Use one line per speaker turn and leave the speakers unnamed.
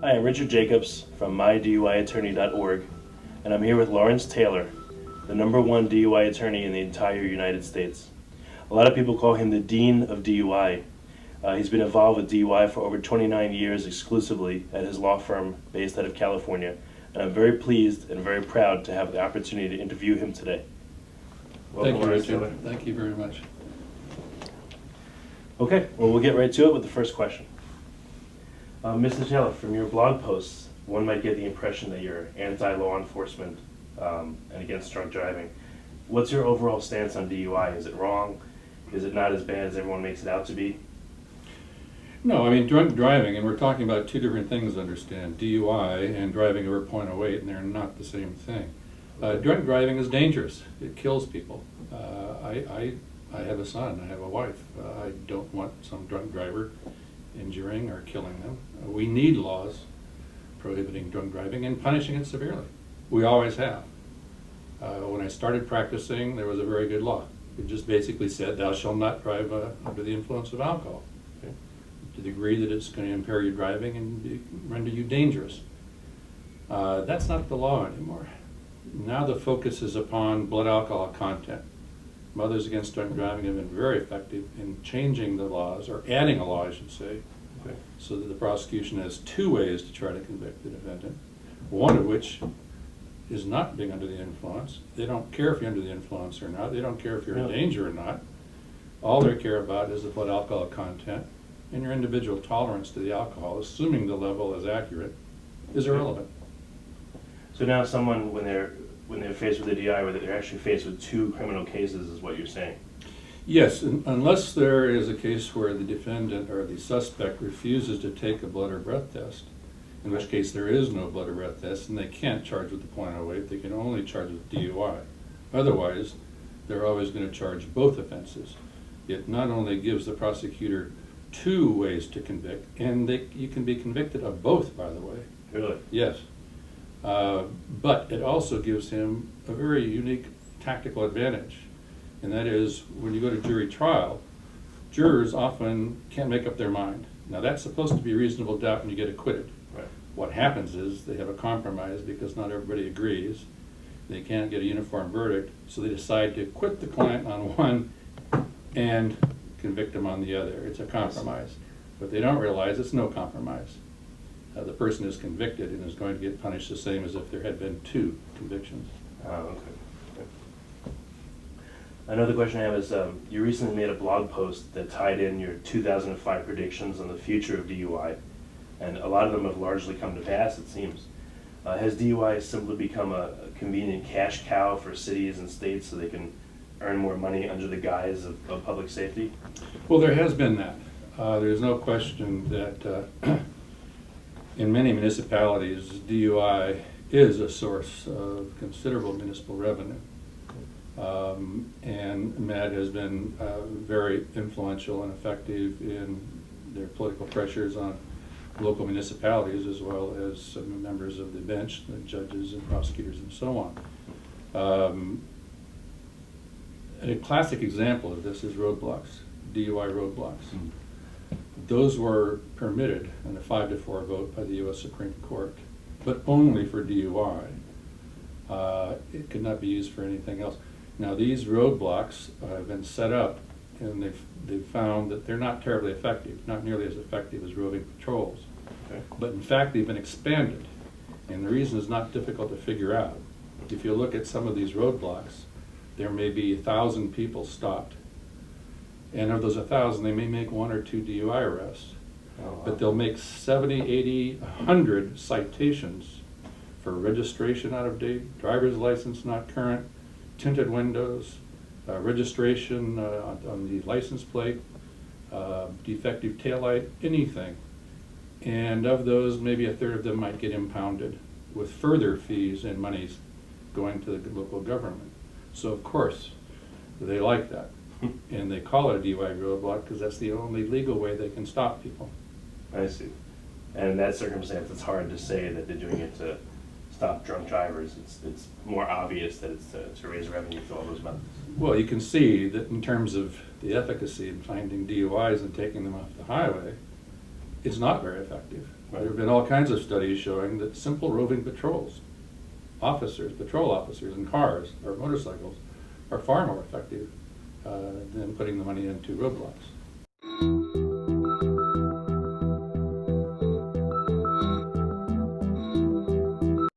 Hi, I'm Richard Jacobs from myduiattorney.org, and I'm here with Lawrence Taylor, the #1 DUI attorney in the entire United States. A lot of people call him the Dean of DUI. He's been involved with DUI for over 29 years exclusively at his law firm based out of California, and I'm very pleased and very proud to have the opportunity to interview him today. Welcome,
Thank you,
Lawrence
Richard.
Taylor.
Thank you very much.
Okay, well, we'll get right to it with the first question. Mr. Taylor, from your blog posts, one might get the impression that you're anti-law enforcement and against drunk driving. What's your overall stance on DUI? Is it wrong? Is it not as bad as everyone makes it out to be?
No, I mean, drunk driving, and we're talking about two different things, understand. DUI and driving over .08, and they're not the same thing. Drunk driving is dangerous. It kills people. I have a son, I have a wife. I don't want some drunk driver injuring or killing them. We need laws prohibiting drunk driving and punishing it severely. We always have. When I started practicing, there was a very good law. It just basically said, thou shalt not drive under the influence of alcohol. Okay? To the degree that it's going to impair your driving and render you dangerous. That's not the law anymore. Now the focus is upon blood alcohol content. Mothers Against Drunk Driving have been very effective in changing the laws, or adding a law, I should say,
Okay.
so that the prosecution has two ways to try to convict the defendant, one of which is not being under the influence. They don't care if you're under the influence or not. They don't care if you're in danger or not. All they care about is the blood alcohol content, and your individual tolerance to the alcohol, assuming the level is accurate, is irrelevant.
So now someone, when they're faced with a DUI, where they're actually faced with two criminal cases, is what you're saying?
Yes, unless there is a case where the defendant or the suspect refuses to take a blood or breath test, in which case there is no blood or breath test, and they can't charge with the .08, they can only charge with DUI. Otherwise, they're always going to charge both offenses. It not only gives the prosecutor two ways to convict, and you can be convicted of both, by the way.
Really?
Yes. But it also gives him a very unique tactical advantage, and that is when you go to jury trial, jurors often can't make up their mind. Now that's supposed to be reasonable doubt when you get acquitted.
Right.
What happens is they have a compromise because not everybody agrees. They can't get a uniform verdict, so they decide to acquit the client on one and convict him on the other. It's a compromise. But they don't realize it's no compromise. The person is convicted and is going to get punished the same as if there had been two convictions.
Oh, okay. Another question I have is, you recently made a blog post that tied in your 2005 predictions on the future of DUI, and a lot of them have largely come to pass, it seems. Has DUI simply become a convenient cash cow for cities and states so they can earn more money under the guise of public safety?
Well, there has been that. There's no question that in many municipalities, DUI is a source of considerable municipal revenue. And MAD has been very influential and effective in their political pressures on local municipalities, as well as some members of the bench, the judges and prosecutors and so on. A classic example of this is roadblocks, DUI roadblocks.
Mm-hmm.
Those were permitted in a 5-4 vote by the U.S. Supreme Court, but only for DUI. It could not be used for anything else. Now these roadblocks have been set up, and they've found that they're not terribly effective, not nearly as effective as roving patrols.
Okay.
But in fact, they've been expanded, and the reason is not difficult to figure out. If you look at some of these roadblocks, there may be 1,000 people stopped. And of those 1,000, they may make 1 or 2 DUI arrests.
Oh, wow.
But they'll make 70, 80, 100 citations for registration out of date, driver's license not current, tinted windows, registration on the license plate, defective taillight, anything. And of those, maybe a third of them might get impounded with further fees and monies going to the local government. So of course, they like that. And they call it a DUI roadblock because that's the only legal way they can stop people.
I see. And in that circumstance, it's hard to say that they're doing it to stop drunk drivers. It's more obvious that it's to raise revenue through all those methods.
Well, you can see that in terms of the efficacy in finding DUIs and taking them off the highway, It's not very effective.
Right.
There have been all kinds of studies showing that simple roving patrols, patrol officers in cars or motorcycles, are far more effective than putting the money into roadblocks.